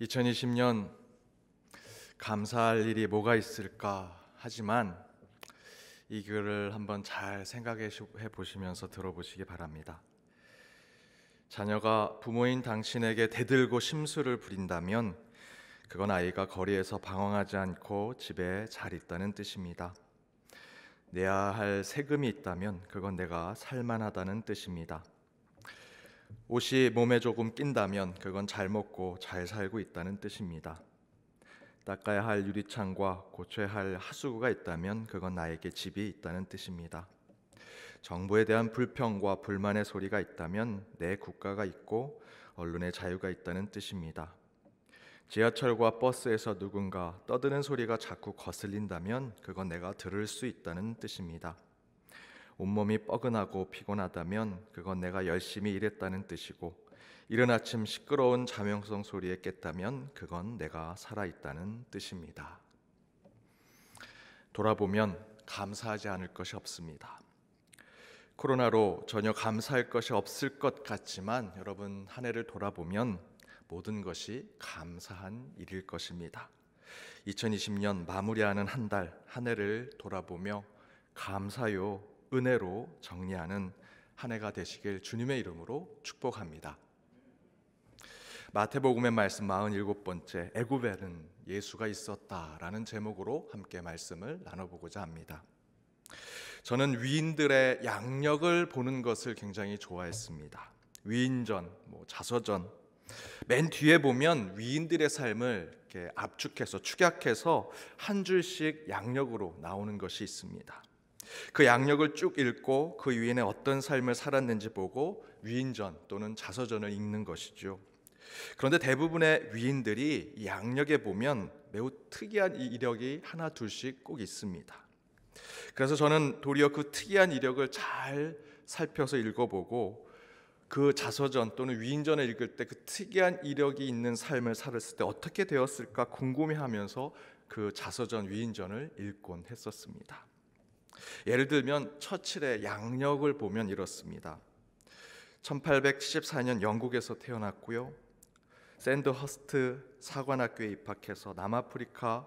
2020년 감사할 일이 뭐가 있을까 하지만 이 글을 한번 잘 생각해 보시면서 들어보시기 바랍니다. 자녀가 부모인 당신에게 대들고 심술을 부린다면 그건 아이가 거리에서 방황하지 않고 집에 잘 있다는 뜻입니다. 내야 할 세금이 있다면 그건 내가 살만하다는 뜻입니다. 옷이 몸에 조금 낀다면 그건 잘 먹고 잘 살고 있다는 뜻입니다. 닦아야 할 유리창과 고쳐야 할 하수구가 있다면 그건 나에게 집이 있다는 뜻입니다. 정부에 대한 불평과 불만의 소리가 있다면 내 국가가 있고 언론의 자유가 있다는 뜻입니다. 지하철과 버스에서 누군가 떠드는 소리가 자꾸 거슬린다면 그건 내가 들을 수 있다는 뜻입니다. 온몸이 뻐근하고 피곤하다면 그건 내가 열심히 일했다는 뜻이고, 이른 아침 시끄러운 자명성 소리에 깼다면 그건 내가 살아있다는 뜻입니다. 돌아보면 감사하지 않을 것이 없습니다. 코로나로 전혀 감사할 것이 없을 것 같지만 여러분, 한 해를 돌아보면 모든 것이 감사한 일일 것입니다. 2020년 마무리하는 한 해를 돌아보며 감사요, 은혜로 정리하는 한 해가 되시길 주님의 이름으로 축복합니다. 마태복음의 말씀 47번째, 애굽에는 예수가 있었다라는 제목으로 함께 말씀을 나눠보고자 합니다. 저는 위인들의 양력을 보는 것을 굉장히 좋아했습니다. 위인전, 자서전, 맨 뒤에 보면 위인들의 삶을 이렇게 압축해서 축약해서 한 줄씩 양력으로 나오는 것이 있습니다. 그 양력을 쭉 읽고 그 위인의 어떤 삶을 살았는지 보고 위인전 또는 자서전을 읽는 것이죠. 그런데 대부분의 위인들이 이 양력에 보면 매우 특이한 이력이 하나 둘씩 꼭 있습니다. 그래서 저는 도리어 그 특이한 이력을 잘 살펴서 읽어보고 그 자서전 또는 위인전을 읽을 때 그 특이한 이력이 있는 삶을 살았을 때 어떻게 되었을까 궁금해하면서 그 자서전 위인전을 읽곤 했었습니다. 예를 들면 처칠의 양력을 보면 이렇습니다. 1874년 영국에서 태어났고요. 샌드허스트 사관학교에 입학해서 남아프리카의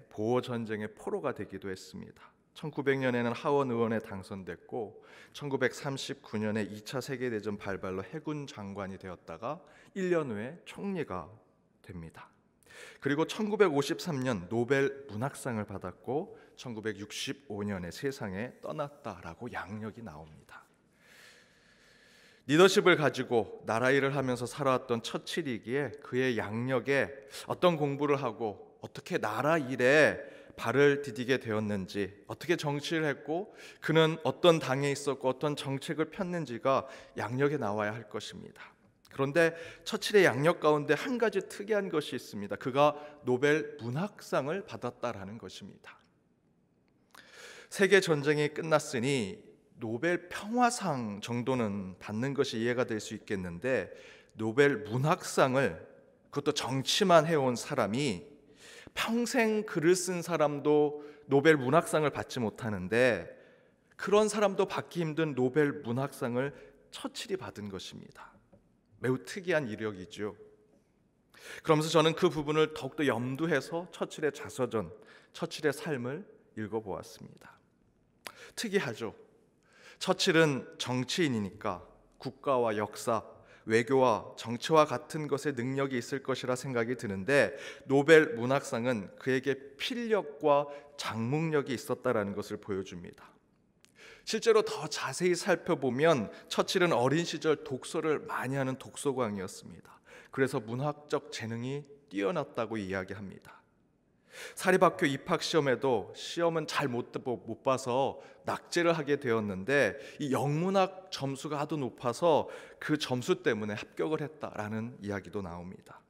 보호전쟁의 포로가 되기도 했습니다. 1900년에는 하원 의원에 당선됐고 1939년에 2차 세계대전 발발로 해군 장관이 되었다가 1년 후에 총리가 됩니다. 그리고 1953년 노벨 문학상을 받았고 1965년에 세상에 떠났다라고 양력이 나옵니다. 리더십을 가지고 나라 일을 하면서 살아왔던 처칠이기에 그의 양력에 어떤 공부를 하고 어떻게 나라 일에 발을 디디게 되었는지, 어떻게 정치를 했고 그는 어떤 당에 있었고 어떤 정책을 폈는지가 양력에 나와야 할 것입니다. 그런데 처칠의 양력 가운데 한 가지 특이한 것이 있습니다. 그가 노벨 문학상을 받았다라는 것입니다. 세계 전쟁이 끝났으니 노벨 평화상 정도는 받는 것이 이해가 될 수 있겠는데 노벨 문학상을, 그것도 정치만 해온 사람이, 평생 글을 쓴 사람도 노벨 문학상을 받지 못하는데 그런 사람도 받기 힘든 노벨 문학상을 처칠이 받은 것입니다. 매우 특이한 이력이죠. 그러면서 저는 그 부분을 더욱더 염두해서 처칠의 자서전, 처칠의 삶을 읽어보았습니다. 특이하죠. 처칠은 정치인이니까 국가와 역사, 외교와 정치와 같은 것에 능력이 있을 것이라 생각이 드는데 노벨 문학상은 그에게 필력과 장목력이 있었다라는 것을 보여줍니다. 실제로 더 자세히 살펴보면 처칠은 어린 시절 독서를 많이 하는 독서광이었습니다. 그래서 문학적 재능이 뛰어났다고 이야기합니다. 사립학교 입학시험에도 시험은 잘 못 봐서 낙제를 하게 되었는데 이 영문학 점수가 하도 높아서 그 점수 때문에 합격을 했다라는 이야기도 나옵니다.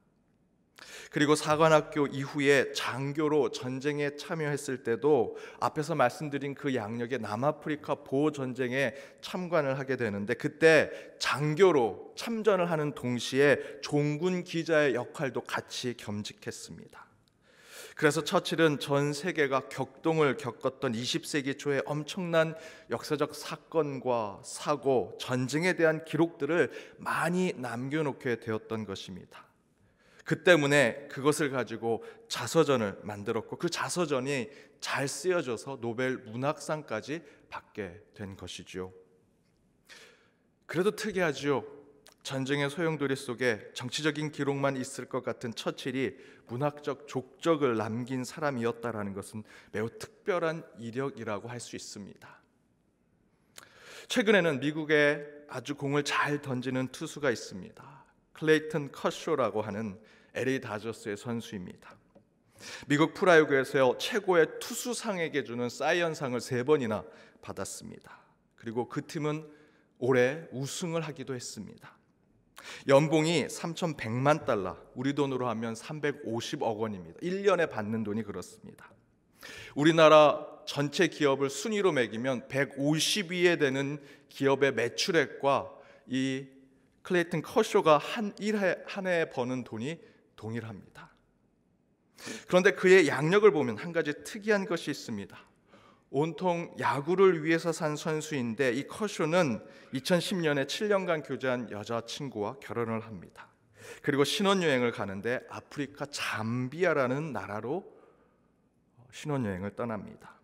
그리고 사관학교 이후에 장교로 전쟁에 참여했을 때도 앞에서 말씀드린 그 양력의 남아프리카 보호전쟁에 참관을 하게 되는데 그때 장교로 참전을 하는 동시에 종군 기자의 역할도 같이 겸직했습니다. 그래서 처칠은 전 세계가 격동을 겪었던 20세기 초에 엄청난 역사적 사건과 사고, 전쟁에 대한 기록들을 많이 남겨놓게 되었던 것입니다. 그 때문에 그것을 가지고 자서전을 만들었고 그 자서전이 잘 쓰여져서 노벨 문학상까지 받게 된 것이죠. 그래도 특이하지요. 전쟁의 소용돌이 속에 정치적인 기록만 있을 것 같은 처칠이 문학적 족적을 남긴 사람이었다라는 것은 매우 특별한 이력이라고 할 수 있습니다. 최근에는 미국에 아주 공을 잘 던지는 투수가 있습니다. 클레이튼 커쇼라고 하는 LA 다저스의 선수입니다. 미국 프로야구에서 최고의 투수상에게 주는 사이언상을 3번이나 받았습니다. 그리고 그 팀은 올해 우승을 하기도 했습니다. 연봉이 3,100만 달러, 우리 돈으로 하면 350억 원입니다. 1년에 받는 돈이 그렇습니다. 우리나라 전체 기업을 순위로 매기면 150위에 되는 기업의 매출액과 이 클레이튼 커쇼가 한 해에 버는 돈이 동일합니다. 그런데 그의 양력을 보면 한 가지 특이한 것이 있습니다. 온통 야구를 위해서 산 선수인데 이 커쇼는 2010년에 7년간 교제한 여자친구와 결혼을 합니다. 그리고 신혼여행을 가는데 아프리카 잠비아라는 나라로 신혼여행을 떠납니다.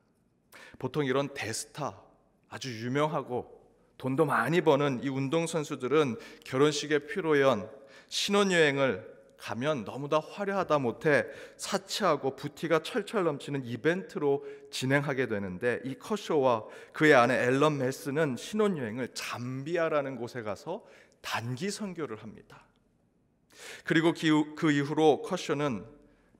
보통 이런 대스타, 아주 유명하고 돈도 많이 버는 이 운동선수들은 결혼식의 피로연, 신혼여행을 가면 너무나 화려하다 못해 사치하고 부티가 철철 넘치는 이벤트로 진행하게 되는데 이 커쇼와 그의 아내 앨런 메스는 신혼여행을 잠비아라는 곳에 가서 단기 선교를 합니다. 그리고 그 이후로 커쇼는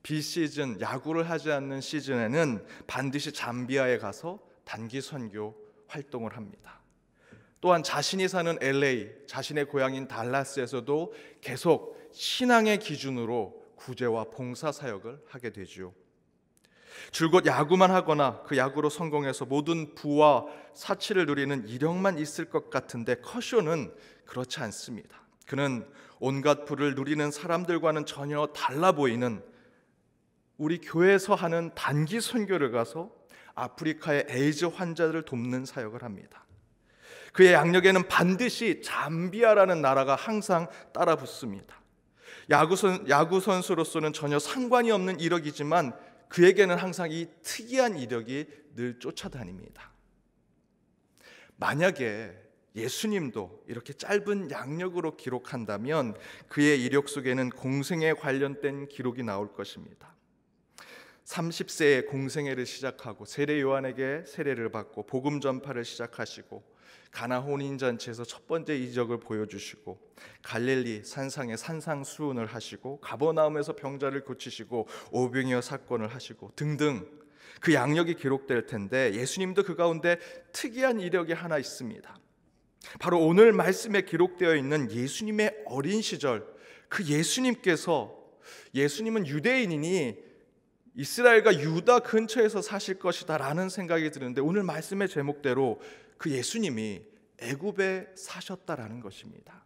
비시즌, 야구를 하지 않는 시즌에는 반드시 잠비아에 가서 단기 선교 활동을 합니다. 또한 자신이 사는 LA, 자신의 고향인 달라스에서도 계속 신앙의 기준으로 구제와 봉사 사역을 하게 되죠. 줄곧 야구만 하거나 그 야구로 성공해서 모든 부와 사치를 누리는 이력만 있을 것 같은데 커쇼는 그렇지 않습니다. 그는 온갖 부를 누리는 사람들과는 전혀 달라 보이는 우리 교회에서 하는 단기 선교를 가서 아프리카의 에이즈 환자들을 돕는 사역을 합니다. 그의 양력에는 반드시 잠비아라는 나라가 항상 따라 붙습니다. 야구 선수로서는 전혀 상관이 없는 이력이지만 그에게는 항상 이 특이한 이력이 늘 쫓아다닙니다. 만약에 예수님도 이렇게 짧은 양력으로 기록한다면 그의 이력 속에는 공생에 관련된 기록이 나올 것입니다. 30세에 공생애를 시작하고 세례 요한에게 세례를 받고 복음 전파를 시작하시고 가나 혼인잔치에서 첫 번째 이적을 보여주시고 갈릴리 산상에 산상수훈을 하시고 가버나움에서 병자를 고치시고 오병이어 사건을 하시고 등등 그 양력이 기록될 텐데 예수님도 그 가운데 특이한 이력이 하나 있습니다. 바로 오늘 말씀에 기록되어 있는 예수님의 어린 시절, 그 예수님은 유대인이니 이스라엘과 유다 근처에서 사실 것이다 라는 생각이 드는데 오늘 말씀의 제목대로 그 예수님이 애굽에 사셨다라는 것입니다.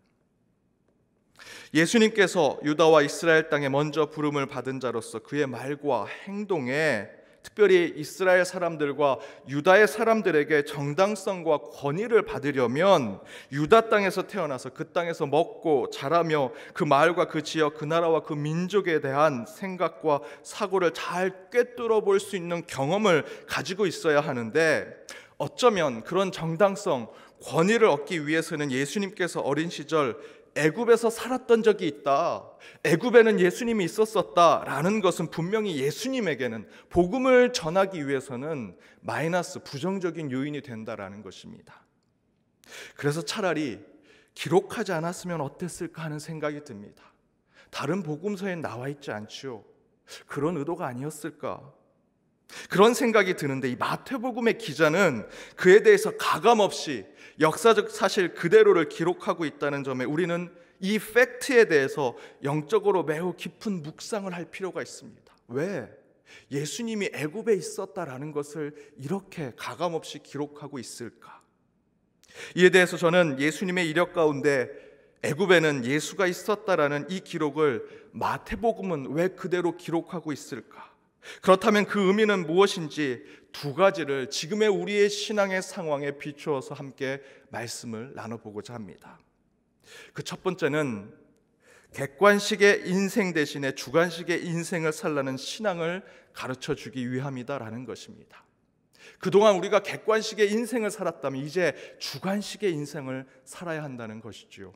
예수님께서 유다와 이스라엘 땅에 먼저 부름을 받은 자로서 그의 말과 행동에 특별히 이스라엘 사람들과 유다의 사람들에게 정당성과 권위를 받으려면 유다 땅에서 태어나서 그 땅에서 먹고 자라며 그 마을과 그 지역, 그 나라와 그 민족에 대한 생각과 사고를 잘 꿰뚫어 볼 수 있는 경험을 가지고 있어야 하는데 어쩌면 그런 정당성, 권위를 얻기 위해서는 예수님께서 어린 시절 애굽에서 살았던 적이 있다, 애굽에는 예수님이 있었었다라는 것은 분명히 예수님에게는 복음을 전하기 위해서는 마이너스, 부정적인 요인이 된다라는 것입니다. 그래서 차라리 기록하지 않았으면 어땠을까 하는 생각이 듭니다. 다른 복음서에 나와 있지 않지요. 그런 의도가 아니었을까? 그런 생각이 드는데 이 마태복음의 기자는 그에 대해서 가감없이 역사적 사실 그대로를 기록하고 있다는 점에 우리는 이 팩트에 대해서 영적으로 매우 깊은 묵상을 할 필요가 있습니다. 왜? 예수님이 애굽에 있었다라는 것을 이렇게 가감없이 기록하고 있을까? 이에 대해서 저는 예수님의 이력 가운데 애굽에는 예수가 있었다라는 이 기록을 마태복음은 왜 그대로 기록하고 있을까? 그렇다면 그 의미는 무엇인지 두 가지를 지금의 우리의 신앙의 상황에 비추어서 함께 말씀을 나눠보고자 합니다. 그 첫 번째는 객관식의 인생 대신에 주관식의 인생을 살라는 신앙을 가르쳐 주기 위함이다라는 것입니다. 그동안 우리가 객관식의 인생을 살았다면 이제 주관식의 인생을 살아야 한다는 것이지요.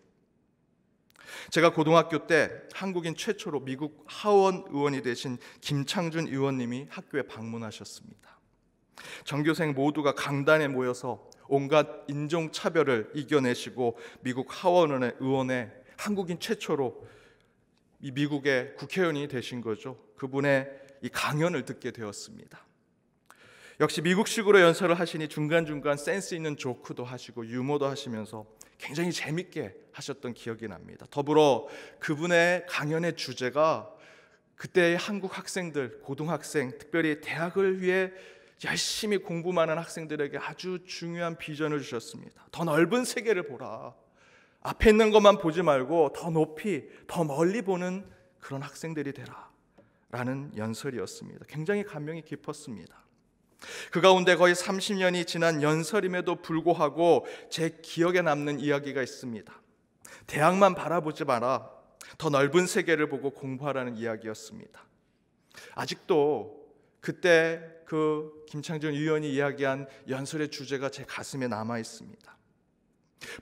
제가 고등학교 때 한국인 최초로 미국 하원 의원이 되신 김창준 의원님이 학교에 방문하셨습니다. 전교생 모두가 강단에 모여서 온갖 인종차별을 이겨내시고 미국 하원 의원에 한국인 최초로 이 미국의 국회의원이 되신 거죠. 그분의 이 강연을 듣게 되었습니다. 역시 미국식으로 연설을 하시니 중간중간 센스 있는 조크도 하시고 유머도 하시면서 굉장히 재밌게 하셨던 기억이 납니다. 더불어 그분의 강연의 주제가 그때의 한국 학생들, 고등학생, 특별히 대학을 위해 열심히 공부만 하는 학생들에게 아주 중요한 비전을 주셨습니다. 더 넓은 세계를 보라. 앞에 있는 것만 보지 말고 더 높이, 더 멀리 보는 그런 학생들이 되라 라는 연설이었습니다. 굉장히 감명이 깊었습니다. 그 가운데 거의 30년이 지난 연설임에도 불구하고 제 기억에 남는 이야기가 있습니다. 대학만 바라보지 마라. 더 넓은 세계를 보고 공부하라는 이야기였습니다. 아직도 그때 그 김창준 의원이 이야기한 연설의 주제가 제 가슴에 남아 있습니다.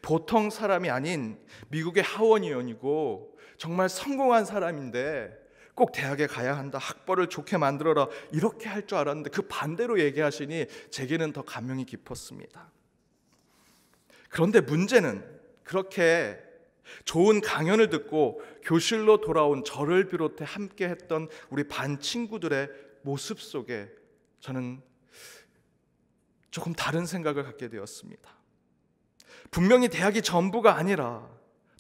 보통 사람이 아닌 미국의 하원 의원이고 정말 성공한 사람인데 꼭 대학에 가야 한다, 학벌을 좋게 만들어라 이렇게 할 줄 알았는데 그 반대로 얘기하시니 제게는 더 감명이 깊었습니다. 그런데 문제는 그렇게 좋은 강연을 듣고 교실로 돌아온 저를 비롯해 함께 했던 우리 반 친구들의 모습 속에 저는 조금 다른 생각을 갖게 되었습니다. 분명히 대학이 전부가 아니라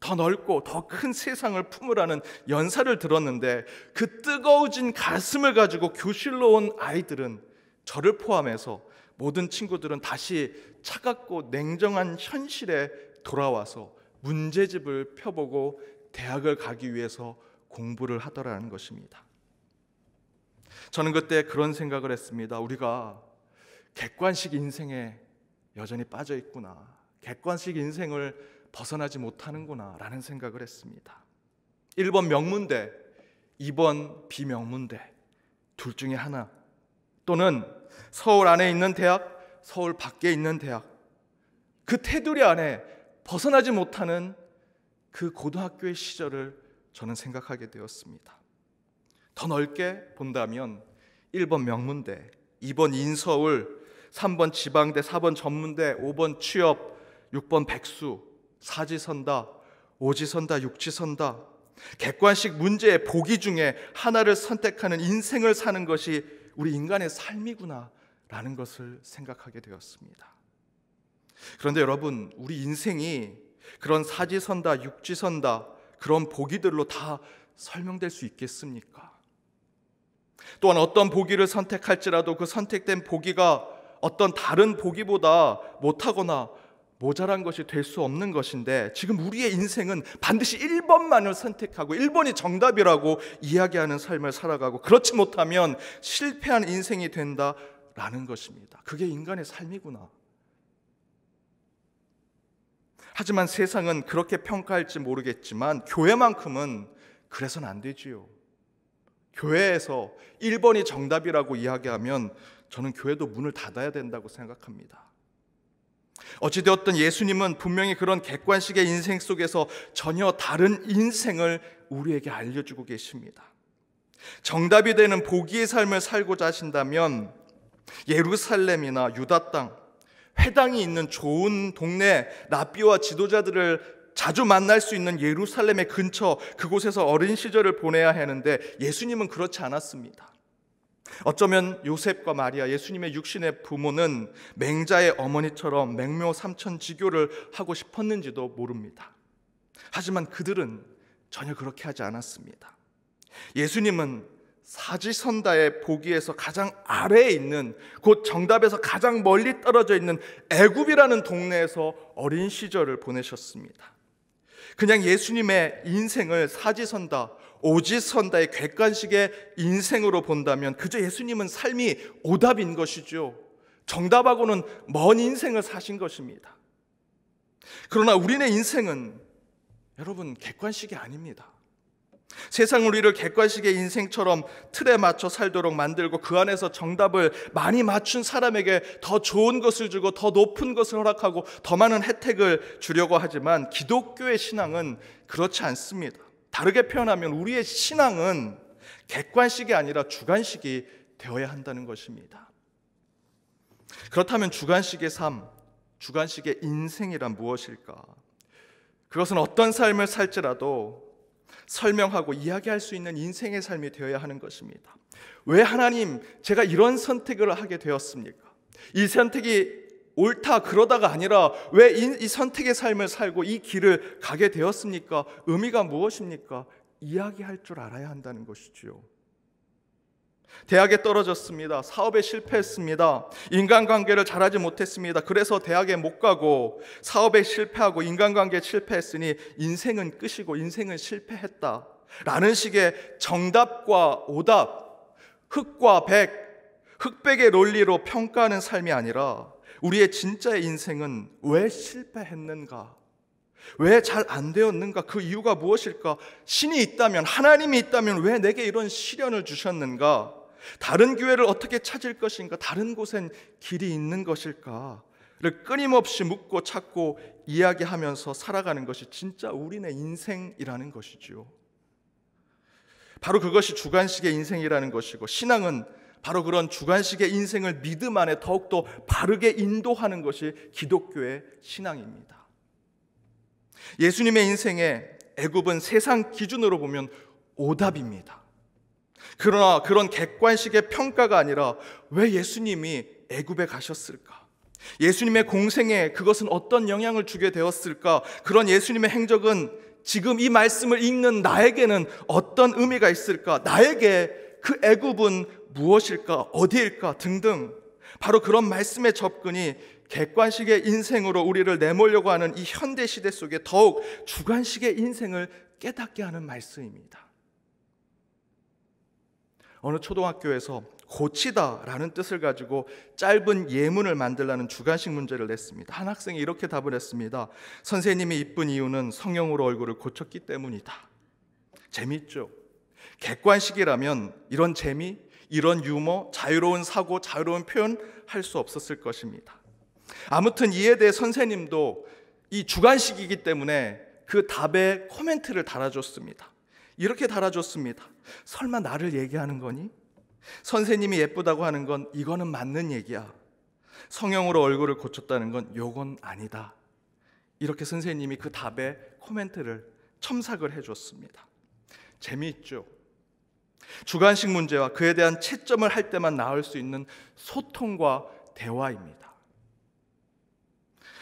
더 넓고 더 큰 세상을 품으라는 연사를 들었는데 그 뜨거워진 가슴을 가지고 교실로 온 아이들은, 저를 포함해서 모든 친구들은 다시 차갑고 냉정한 현실에 돌아와서 문제집을 펴보고 대학을 가기 위해서 공부를 하더라는 것입니다. 저는 그때 그런 생각을 했습니다. 우리가 객관식 인생에 여전히 빠져 있구나. 객관식 인생을 벗어나지 못하는구나 라는 생각을 했습니다. 1번 명문대, 2번 비명문대 둘 중에 하나, 또는 서울 안에 있는 대학, 서울 밖에 있는 대학, 그 테두리 안에 벗어나지 못하는 그 고등학교의 시절을 저는 생각하게 되었습니다. 더 넓게 본다면 1번 명문대, 2번 인서울, 3번 지방대, 4번 전문대, 5번 취업, 6번 백수, 사지선다, 오지선다, 육지선다, 객관식 문제의 보기 중에 하나를 선택하는 인생을 사는 것이 우리 인간의 삶이구나 라는 것을 생각하게 되었습니다. 그런데 여러분, 우리 인생이 그런 사지선다, 육지선다 그런 보기들로 다 설명될 수 있겠습니까? 또한 어떤 보기를 선택할지라도 그 선택된 보기가 어떤 다른 보기보다 못하거나 모자란 것이 될 수 없는 것인데, 지금 우리의 인생은 반드시 1번만을 선택하고 1번이 정답이라고 이야기하는 삶을 살아가고, 그렇지 못하면 실패한 인생이 된다라는 것입니다. 그게 인간의 삶이구나. 하지만 세상은 그렇게 평가할지 모르겠지만 교회만큼은 그래서는 안 되지요. 교회에서 1번이 정답이라고 이야기하면 저는 교회도 문을 닫아야 된다고 생각합니다. 어찌되었든 예수님은 분명히 그런 객관식의 인생 속에서 전혀 다른 인생을 우리에게 알려주고 계십니다. 정답이 되는 보기의 삶을 살고자 하신다면 예루살렘이나 유다 땅, 회당이 있는 좋은 동네, 랍비와 지도자들을 자주 만날 수 있는 예루살렘의 근처, 그곳에서 어린 시절을 보내야 하는데 예수님은 그렇지 않았습니다. 어쩌면 요셉과 마리아, 예수님의 육신의 부모는 맹자의 어머니처럼 맹묘 삼천지교를 하고 싶었는지도 모릅니다. 하지만 그들은 전혀 그렇게 하지 않았습니다. 예수님은 사지선다의 보기에서 가장 아래에 있는, 곧 정답에서 가장 멀리 떨어져 있는 애굽이라는 동네에서 어린 시절을 보내셨습니다. 그냥 예수님의 인생을 사지선다, 오지선다의 객관식의 인생으로 본다면 그저 예수님은 삶이 오답인 것이죠. 정답하고는 먼 인생을 사신 것입니다. 그러나 우리네 인생은 여러분 객관식이 아닙니다. 세상 우리를 객관식의 인생처럼 틀에 맞춰 살도록 만들고 그 안에서 정답을 많이 맞춘 사람에게 더 좋은 것을 주고 더 높은 것을 허락하고 더 많은 혜택을 주려고 하지만 기독교의 신앙은 그렇지 않습니다. 다르게 표현하면 우리의 신앙은 객관식이 아니라 주관식이 되어야 한다는 것입니다. 그렇다면 주관식의 삶, 주관식의 인생이란 무엇일까? 그것은 어떤 삶을 살지라도 설명하고 이야기할 수 있는 인생의 삶이 되어야 하는 것입니다. 왜 하나님, 제가 이런 선택을 하게 되었습니까? 이 선택이 옳다 그러다가 아니라 왜 이 선택의 삶을 살고 이 길을 가게 되었습니까? 의미가 무엇입니까? 이야기할 줄 알아야 한다는 것이지요. 대학에 떨어졌습니다. 사업에 실패했습니다. 인간관계를 잘하지 못했습니다. 그래서 대학에 못 가고 사업에 실패하고 인간관계에 실패했으니 인생은 끝이고 인생은 실패했다 라는 식의 정답과 오답, 흑과 백, 흑백의 논리로 평가하는 삶이 아니라 우리의 진짜의 인생은 왜 실패했는가? 왜 잘 안 되었는가? 그 이유가 무엇일까? 신이 있다면, 하나님이 있다면 왜 내게 이런 시련을 주셨는가? 다른 교회를 어떻게 찾을 것인가? 다른 곳엔 길이 있는 것일까?를 끊임없이 묻고 찾고 이야기하면서 살아가는 것이 진짜 우리네 인생이라는 것이지요. 바로 그것이 주관식의 인생이라는 것이고, 신앙은 바로 그런 주관식의 인생을 믿음 안에 더욱더 바르게 인도하는 것이 기독교의 신앙입니다. 예수님의 인생의 애굽은 세상 기준으로 보면 오답입니다. 그러나 그런 객관식의 평가가 아니라 왜 예수님이 애굽에 가셨을까? 예수님의 공생에 그것은 어떤 영향을 주게 되었을까? 그런 예수님의 행적은 지금 이 말씀을 읽는 나에게는 어떤 의미가 있을까? 나에게 그 애굽은 무엇일까? 어디일까? 등등. 바로 그런 말씀의 접근이 객관식의 인생으로 우리를 내몰려고 하는 이 현대 시대 속에 더욱 주관식의 인생을 깨닫게 하는 말씀입니다. 어느 초등학교에서 고치다라는 뜻을 가지고 짧은 예문을 만들라는 주관식 문제를 냈습니다. 한 학생이 이렇게 답을 했습니다. 선생님이 이쁜 이유는 성형으로 얼굴을 고쳤기 때문이다. 재미있죠? 객관식이라면 이런 재미, 이런 유머, 자유로운 사고, 자유로운 표현 할 수 없었을 것입니다. 아무튼 이에 대해 선생님도 이 주관식이기 때문에 그 답에 코멘트를 달아줬습니다. 이렇게 달아줬습니다. 설마 나를 얘기하는 거니? 선생님이 예쁘다고 하는 건 이거는 맞는 얘기야. 성형으로 얼굴을 고쳤다는 건 요건 아니다. 이렇게 선생님이 그 답에 코멘트를 첨삭을 해줬습니다. 재미있죠? 주관식 문제와 그에 대한 채점을 할 때만 나올 수 있는 소통과 대화입니다.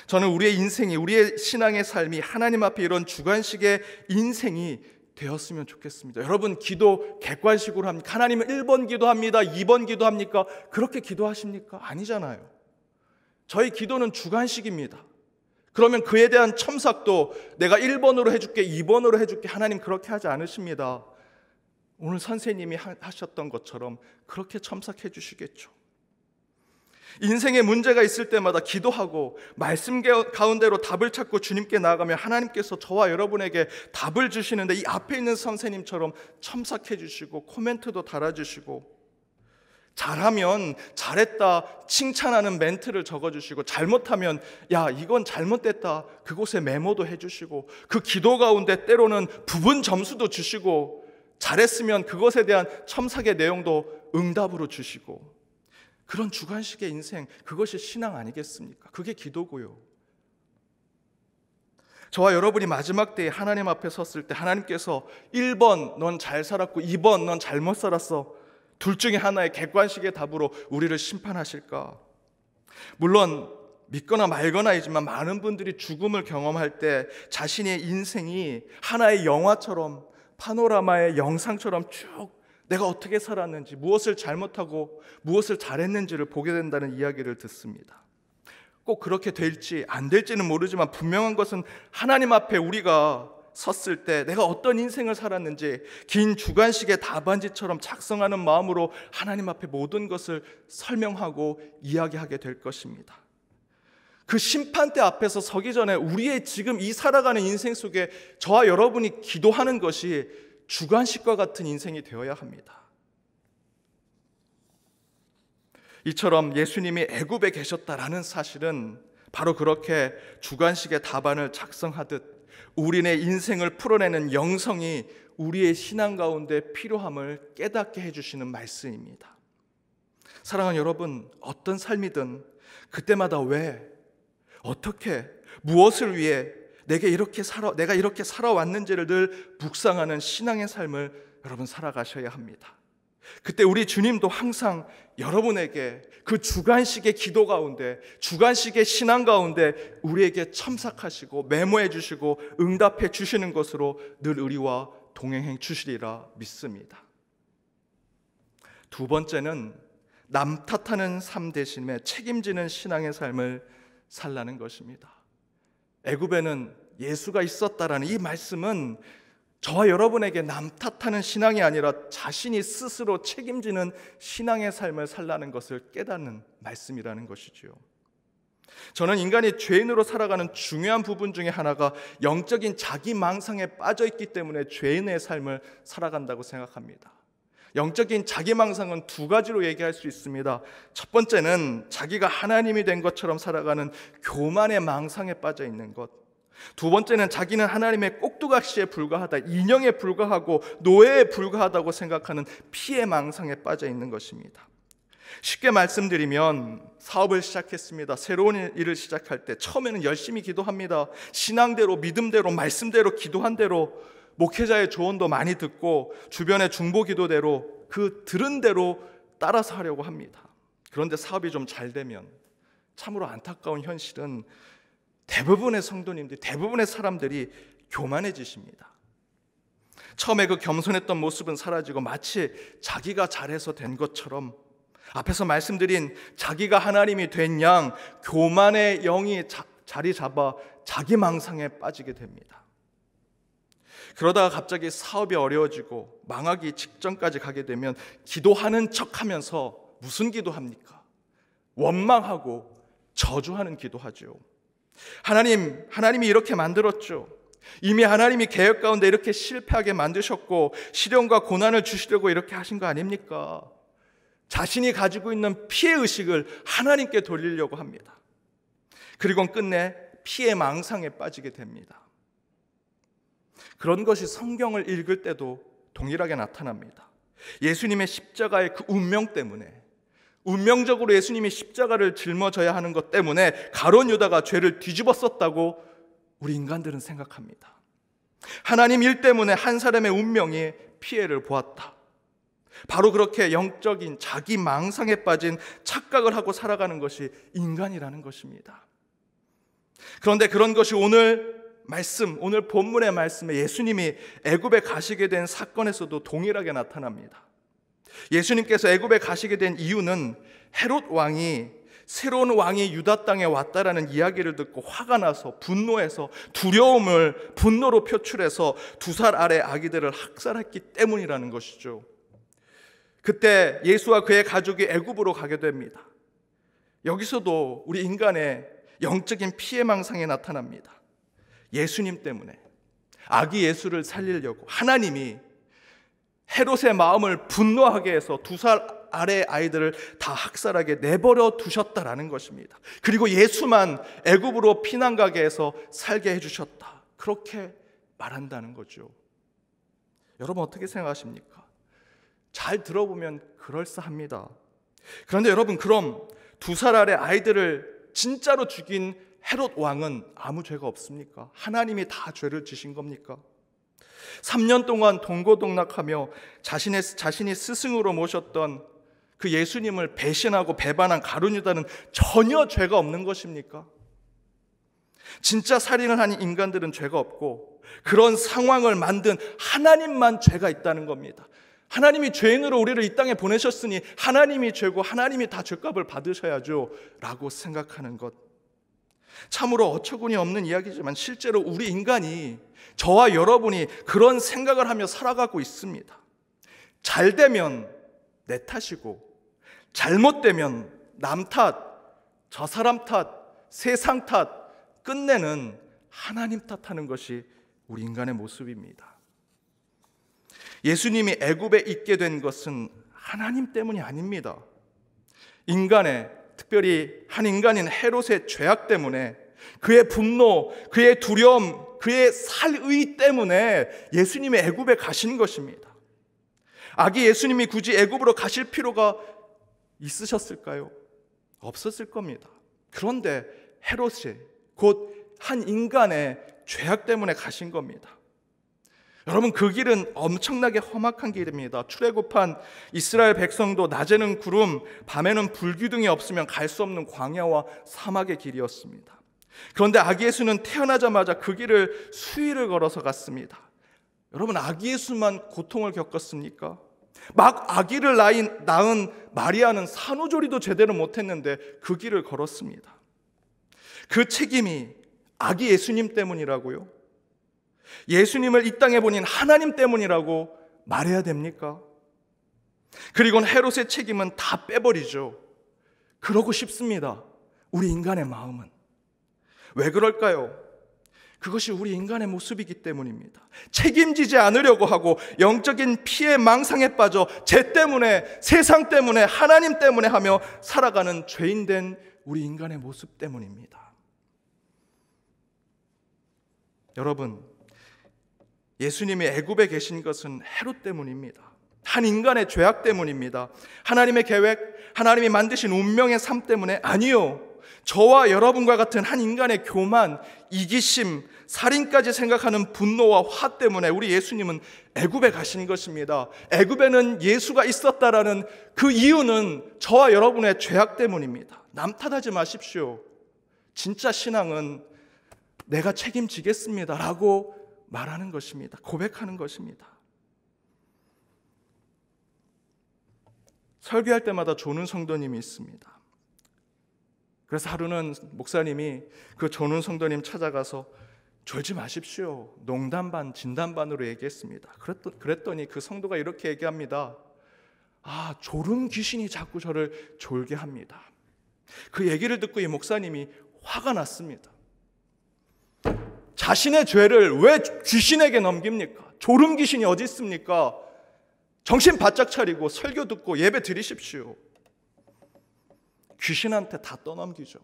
저는 우리의 인생이, 우리의 신앙의 삶이 하나님 앞에 이런 주관식의 인생이 되었으면 좋겠습니다. 여러분, 기도 객관식으로 합니까? 하나님은 1번 기도합니다, 2번 기도합니까? 그렇게 기도하십니까? 아니잖아요. 저희 기도는 주관식입니다. 그러면 그에 대한 첨삭도 내가 1번으로 해줄게, 2번으로 해줄게, 하나님 그렇게 하지 않으십니다. 오늘 선생님이 하셨던 것처럼 그렇게 첨삭해 주시겠죠. 인생에 문제가 있을 때마다 기도하고 말씀 가운데로 답을 찾고 주님께 나아가면 하나님께서 저와 여러분에게 답을 주시는데, 이 앞에 있는 선생님처럼 첨삭해 주시고 코멘트도 달아주시고, 잘하면 잘했다 칭찬하는 멘트를 적어주시고, 잘못하면 야 이건 잘못됐다 그곳에 메모도 해주시고, 그 기도 가운데 때로는 부분 점수도 주시고, 잘했으면 그것에 대한 첨삭의 내용도 응답으로 주시고, 그런 주관식의 인생, 그것이 신앙 아니겠습니까? 그게 기도고요. 저와 여러분이 마지막 때에 하나님 앞에 섰을 때 하나님께서 1번 넌 잘 살았고 2번 넌 잘못 살았어, 둘 중에 하나의 객관식의 답으로 우리를 심판하실까? 물론 믿거나 말거나이지만 많은 분들이 죽음을 경험할 때 자신의 인생이 하나의 영화처럼, 파노라마의 영상처럼 쭉 내가 어떻게 살았는지, 무엇을 잘못하고 무엇을 잘했는지를 보게 된다는 이야기를 듣습니다. 꼭 그렇게 될지 안 될지는 모르지만 분명한 것은 하나님 앞에 우리가 섰을 때 내가 어떤 인생을 살았는지 긴 주관식의 답안지처럼 작성하는 마음으로 하나님 앞에 모든 것을 설명하고 이야기하게 될 것입니다. 그 심판대 앞에서 서기 전에 우리의 지금 이 살아가는 인생 속에 저와 여러분이 기도하는 것이 주관식과 같은 인생이 되어야 합니다. 이처럼 예수님이 애굽에 계셨다라는 사실은 바로 그렇게 주관식의 답안을 작성하듯 우리네 인생을 풀어내는 영성이 우리의 신앙 가운데 필요함을 깨닫게 해주시는 말씀입니다. 사랑하는 여러분, 어떤 삶이든 그때마다 왜, 어떻게, 무엇을 위해 내가 이렇게 살아왔는지를 늘 묵상하는 신앙의 삶을 여러분 살아가셔야 합니다. 그때 우리 주님도 항상 여러분에게 그 주관식의 기도 가운데, 주관식의 신앙 가운데 우리에게 첨삭하시고 메모해 주시고 응답해 주시는 것으로 늘 우리와 동행해 주시리라 믿습니다. 두 번째는 남 탓하는 삶 대신에 책임지는 신앙의 삶을 살라는 것입니다. 애굽에는 예수가 있었다라는 이 말씀은 저와 여러분에게 남 탓하는 신앙이 아니라 자신이 스스로 책임지는 신앙의 삶을 살라는 것을 깨닫는 말씀이라는 것이지요. 저는 인간이 죄인으로 살아가는 중요한 부분 중에 하나가 영적인 자기망상에 빠져 있기 때문에 죄인의 삶을 살아간다고 생각합니다. 영적인 자기망상은 두 가지로 얘기할 수 있습니다. 첫 번째는 자기가 하나님이 된 것처럼 살아가는 교만의 망상에 빠져 있는 것. 두 번째는 자기는 하나님의 꼭두각시에 불과하다, 인형에 불과하고 노예에 불과하다고 생각하는 피의 망상에 빠져 있는 것입니다. 쉽게 말씀드리면 사업을 시작했습니다. 새로운 일을 시작할 때 처음에는 열심히 기도합니다. 신앙대로, 믿음대로, 말씀대로, 기도한 대로, 목회자의 조언도 많이 듣고 주변의 중보기도대로 그 들은 대로 따라서 하려고 합니다. 그런데 사업이 좀 잘 되면 참으로 안타까운 현실은 대부분의 성도님들, 대부분의 사람들이 교만해지십니다. 처음에 그 겸손했던 모습은 사라지고 마치 자기가 잘해서 된 것처럼 앞에서 말씀드린 자기가 하나님이 된 양 교만의 영이 자리 잡아 자기망상에 빠지게 됩니다. 그러다가 갑자기 사업이 어려워지고 망하기 직전까지 가게 되면 기도하는 척하면서 무슨 기도합니까? 원망하고 저주하는 기도하죠. 하나님이 이렇게 만들었죠. 이미 하나님이 계획 가운데 이렇게 실패하게 만드셨고 시련과 고난을 주시려고 이렇게 하신 거 아닙니까? 자신이 가지고 있는 피해의식을 하나님께 돌리려고 합니다. 그리고 끝내 피해 망상에 빠지게 됩니다. 그런 것이 성경을 읽을 때도 동일하게 나타납니다. 예수님의 십자가의 그 운명 때문에, 운명적으로 예수님이 십자가를 짊어져야 하는 것 때문에 가룟 유다가 죄를 뒤집었었다고 우리 인간들은 생각합니다. 하나님 일 때문에 한 사람의 운명이 피해를 보았다. 바로 그렇게 영적인 자기 망상에 빠진 착각을 하고 살아가는 것이 인간이라는 것입니다. 그런데 그런 것이 오늘 본문의 말씀에 예수님이 애굽에 가시게 된 사건에서도 동일하게 나타납니다. 예수님께서 애굽에 가시게 된 이유는 헤롯 왕이 새로운 왕이 유다 땅에 왔다라는 이야기를 듣고 화가 나서 분노해서 분노로 표출해서 2살 아래 아기들을 학살했기 때문이라는 것이죠. 그때 예수와 그의 가족이 애굽으로 가게 됩니다. 여기서도 우리 인간의 영적인 피해망상이 나타납니다. 예수님 때문에 아기 예수를 살리려고 하나님이 헤롯의 마음을 분노하게 해서 2살 아래 아이들을 다 학살하게 내버려 두셨다라는 것입니다. 그리고 예수만 애굽으로 피난 가게 해서 살게 해주셨다. 그렇게 말한다는 거죠. 여러분 어떻게 생각하십니까? 잘 들어보면 그럴싸합니다. 그런데 여러분, 그럼 2살 아래 아이들을 진짜로 죽인 헤롯 왕은 아무 죄가 없습니까? 하나님이 다 죄를 지신 겁니까? 3년 동안 동고동락하며 자신이 스승으로 모셨던 그 예수님을 배신하고 배반한 가룟 유다는 전혀 죄가 없는 것입니까? 진짜 살인을 한 인간들은 죄가 없고 그런 상황을 만든 하나님만 죄가 있다는 겁니다. 하나님이 죄인으로 우리를 이 땅에 보내셨으니 하나님이 죄고 하나님이 다 죄값을 받으셔야죠 라고 생각하는 것, 참으로 어처구니 없는 이야기지만 실제로 우리 인간이, 저와 여러분이 그런 생각을 하며 살아가고 있습니다. 잘 되면 내 탓이고 잘못되면 남 탓, 저 사람 탓, 세상 탓, 끝내는 하나님 탓하는 것이 우리 인간의 모습입니다. 예수님이 애굽에 있게 된 것은 하나님 때문이 아닙니다. 인간의, 특별히 한 인간인 헤롯의 죄악 때문에, 그의 분노, 그의 두려움, 그의 살의 때문에 예수님이 애굽에 가신 것입니다. 아기 예수님이 굳이 애굽으로 가실 필요가 있으셨을까요? 없었을 겁니다. 그런데 헤롯이 곧 한 인간의 죄악 때문에 가신 겁니다. 여러분, 그 길은 엄청나게 험악한 길입니다. 출애굽한 이스라엘 백성도 낮에는 구름, 밤에는 불기둥이 없으면 갈 수 없는 광야와 사막의 길이었습니다. 그런데 아기 예수는 태어나자마자 그 길을 수일을 걸어서 갔습니다. 여러분, 아기 예수만 고통을 겪었습니까? 막 아기를 낳은 마리아는 산후조리도 제대로 못했는데 그 길을 걸었습니다. 그 책임이 아기 예수님 때문이라고요? 예수님을 이 땅에 보낸 하나님 때문이라고 말해야 됩니까? 그리고 헤롯의 책임은 다 빼버리죠. 그러고 싶습니다. 우리 인간의 마음은. 왜 그럴까요? 그것이 우리 인간의 모습이기 때문입니다. 책임지지 않으려고 하고 영적인 피해 망상에 빠져 죄 때문에, 세상 때문에, 하나님 때문에 하며 살아가는 죄인된 우리 인간의 모습 때문입니다. 여러분, 예수님이 애굽에 계신 것은 헤롯 때문입니다. 한 인간의 죄악 때문입니다. 하나님의 계획, 하나님이 만드신 운명의 삶 때문에 아니요. 저와 여러분과 같은 한 인간의 교만, 이기심, 살인까지 생각하는 분노와 화 때문에 우리 예수님은 애굽에 가신 것입니다. 애굽에는 예수가 있었다라는 그 이유는 저와 여러분의 죄악 때문입니다. 남 탓하지 마십시오. 진짜 신앙은 내가 책임지겠습니다 라고 말하는 것입니다. 고백하는 것입니다. 설교할 때마다 조는 성도님이 있습니다. 그래서 하루는 목사님이 그 조는 성도님 찾아가서 졸지 마십시오, 농담 반 진담 반으로 얘기했습니다. 그랬더니 그 성도가 이렇게 얘기합니다. 졸음 귀신이 자꾸 저를 졸게 합니다. 그 얘기를 듣고 이 목사님이 화가 났습니다. 자신의 죄를 왜 귀신에게 넘깁니까? 졸음 귀신이 어디 있습니까? 정신 바짝 차리고 설교 듣고 예배 드리십시오. 귀신한테 다 떠넘기죠.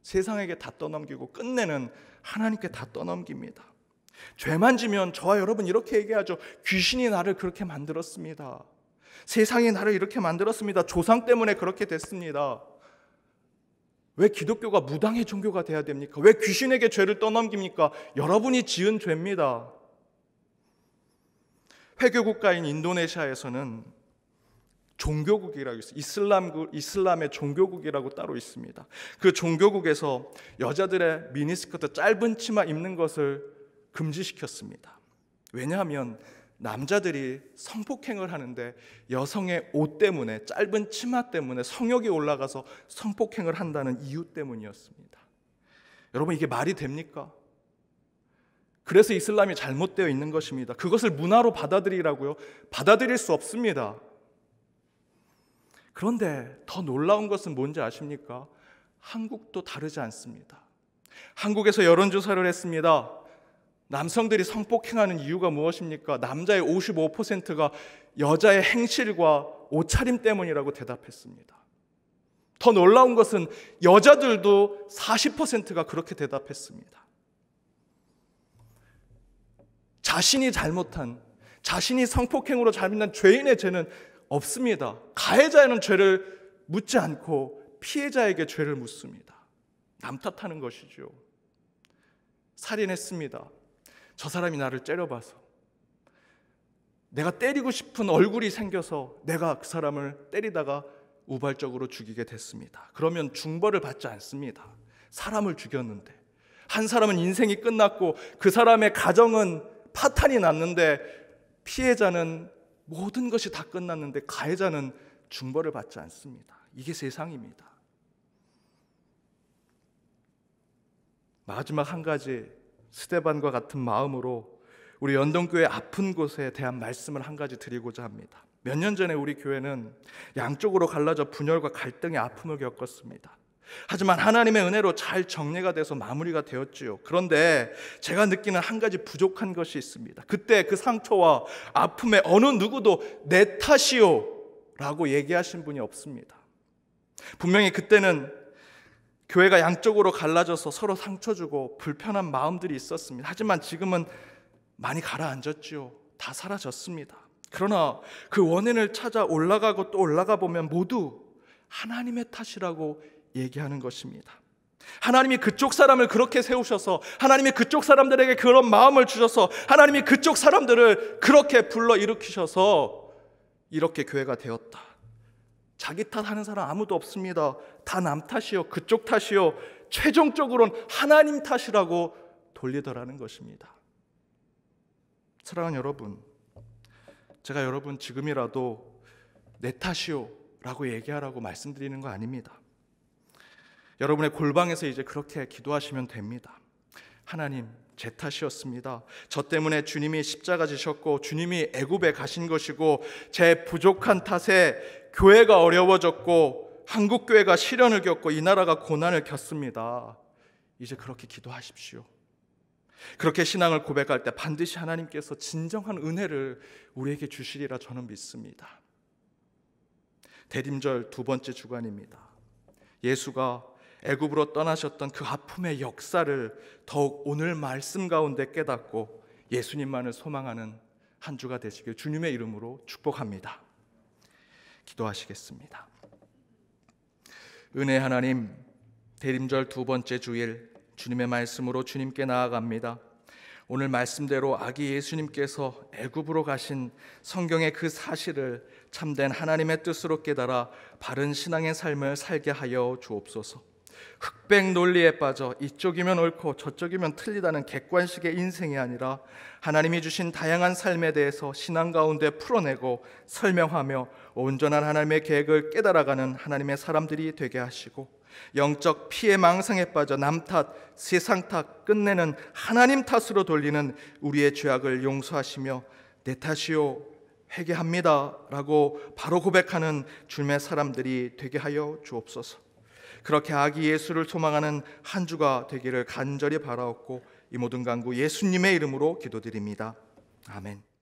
세상에게 다 떠넘기고 끝내는 하나님께 다 떠넘깁니다. 죄만 지면 저와 여러분 이렇게 얘기하죠. 귀신이 나를 그렇게 만들었습니다. 세상이 나를 이렇게 만들었습니다. 조상 때문에 그렇게 됐습니다. 왜 기독교가 무당의 종교가 돼야 됩니까? 왜 귀신에게 죄를 떠넘깁니까? 여러분이 지은 죄입니다. 회교 국가인 인도네시아에서는 종교국이라고 있어요. 이슬람의 종교국이라고 따로 있습니다. 그 종교국에서 여자들의 미니스커트, 짧은 치마 입는 것을 금지시켰습니다. 왜냐하면 남자들이 성폭행을 하는데 여성의 옷 때문에, 짧은 치마 때문에 성욕이 올라가서 성폭행을 한다는 이유 때문이었습니다. 여러분, 이게 말이 됩니까? 그래서 이슬람이 잘못되어 있는 것입니다. 그것을 문화로 받아들이라고요? 받아들일 수 없습니다. 그런데 더 놀라운 것은 뭔지 아십니까? 한국도 다르지 않습니다. 한국에서 여론조사를 했습니다. 남성들이 성폭행하는 이유가 무엇입니까? 남자의 55%가 여자의 행실과 옷차림 때문이라고 대답했습니다. 더 놀라운 것은 여자들도 40%가 그렇게 대답했습니다. 자신이 잘못한, 자신이 성폭행으로 잘못한 죄인의 죄는 없습니다. 가해자에는 죄를 묻지 않고 피해자에게 죄를 묻습니다. 남 탓하는 것이죠. 살인했습니다. 저 사람이 나를 째려봐서, 내가 때리고 싶은 얼굴이 생겨서 내가 그 사람을 때리다가 우발적으로 죽이게 됐습니다. 그러면 중벌을 받지 않습니다. 사람을 죽였는데. 한 사람은 인생이 끝났고 그 사람의 가정은 파탄이 났는데, 피해자는 모든 것이 다 끝났는데 가해자는 중벌을 받지 않습니다. 이게 세상입니다. 마지막 한 가지, 스데반과 같은 마음으로 우리 연동교회 아픈 곳에 대한 말씀을 한 가지 드리고자 합니다. 몇 년 전에 우리 교회는 양쪽으로 갈라져 분열과 갈등의 아픔을 겪었습니다. 하지만 하나님의 은혜로 잘 정리가 돼서 마무리가 되었지요. 그런데 제가 느끼는 한 가지 부족한 것이 있습니다. 그때 그 상처와 아픔에 어느 누구도 내 탓이요 라고 얘기하신 분이 없습니다. 분명히 그때는 교회가 양쪽으로 갈라져서 서로 상처 주고 불편한 마음들이 있었습니다. 하지만 지금은 많이 가라앉았지요. 다 사라졌습니다. 그러나 그 원인을 찾아 올라가고 또 올라가 보면 모두 하나님의 탓이라고 얘기하는 것입니다. 하나님이 그쪽 사람을 그렇게 세우셔서, 하나님이 그쪽 사람들에게 그런 마음을 주셔서, 하나님이 그쪽 사람들을 그렇게 불러일으키셔서 이렇게 교회가 되었다. 자기 탓하는 사람 아무도 없습니다. 다 남 탓이요, 그쪽 탓이요, 최종적으로는 하나님 탓이라고 돌리더라는 것입니다. 사랑하는 여러분, 제가 여러분 지금이라도 내 탓이요 라고 얘기하라고 말씀드리는 거 아닙니다. 여러분의 골방에서 이제 그렇게 기도하시면 됩니다. 하나님, 제 탓이었습니다. 저 때문에 주님이 십자가 지셨고 주님이 애굽에 가신 것이고 제 부족한 탓에 교회가 어려워졌고 한국교회가 시련을 겪고 이 나라가 고난을 겪습니다. 이제 그렇게 기도하십시오. 그렇게 신앙을 고백할 때 반드시 하나님께서 진정한 은혜를 우리에게 주시리라 저는 믿습니다. 대림절 두 번째 주간입니다. 예수가 애굽으로 떠나셨던 그 아픔의 역사를 더욱 오늘 말씀 가운데 깨닫고 예수님만을 소망하는 한 주가 되시길 주님의 이름으로 축복합니다. 기도하시겠습니다. 은혜 하나님, 대림절 두 번째 주일 주님의 말씀으로 주님께 나아갑니다. 오늘 말씀대로 아기 예수님께서 애굽으로 가신 성경의 그 사실을 참된 하나님의 뜻으로 깨달아 바른 신앙의 삶을 살게 하여 주옵소서. 흑백 논리에 빠져 이쪽이면 옳고 저쪽이면 틀리다는 객관식의 인생이 아니라 하나님이 주신 다양한 삶에 대해서 신앙 가운데 풀어내고 설명하며 온전한 하나님의 계획을 깨달아가는 하나님의 사람들이 되게 하시고, 영적 피해 망상에 빠져 남 탓, 세상 탓, 끝내는 하나님 탓으로 돌리는 우리의 죄악을 용서하시며 내 탓이요 회개합니다 라고 바로 고백하는 주님의 사람들이 되게 하여 주옵소서. 그렇게 아기 예수를 소망하는 한 주가 되기를 간절히 바라옵고 이 모든 간구 예수님의 이름으로 기도드립니다. 아멘.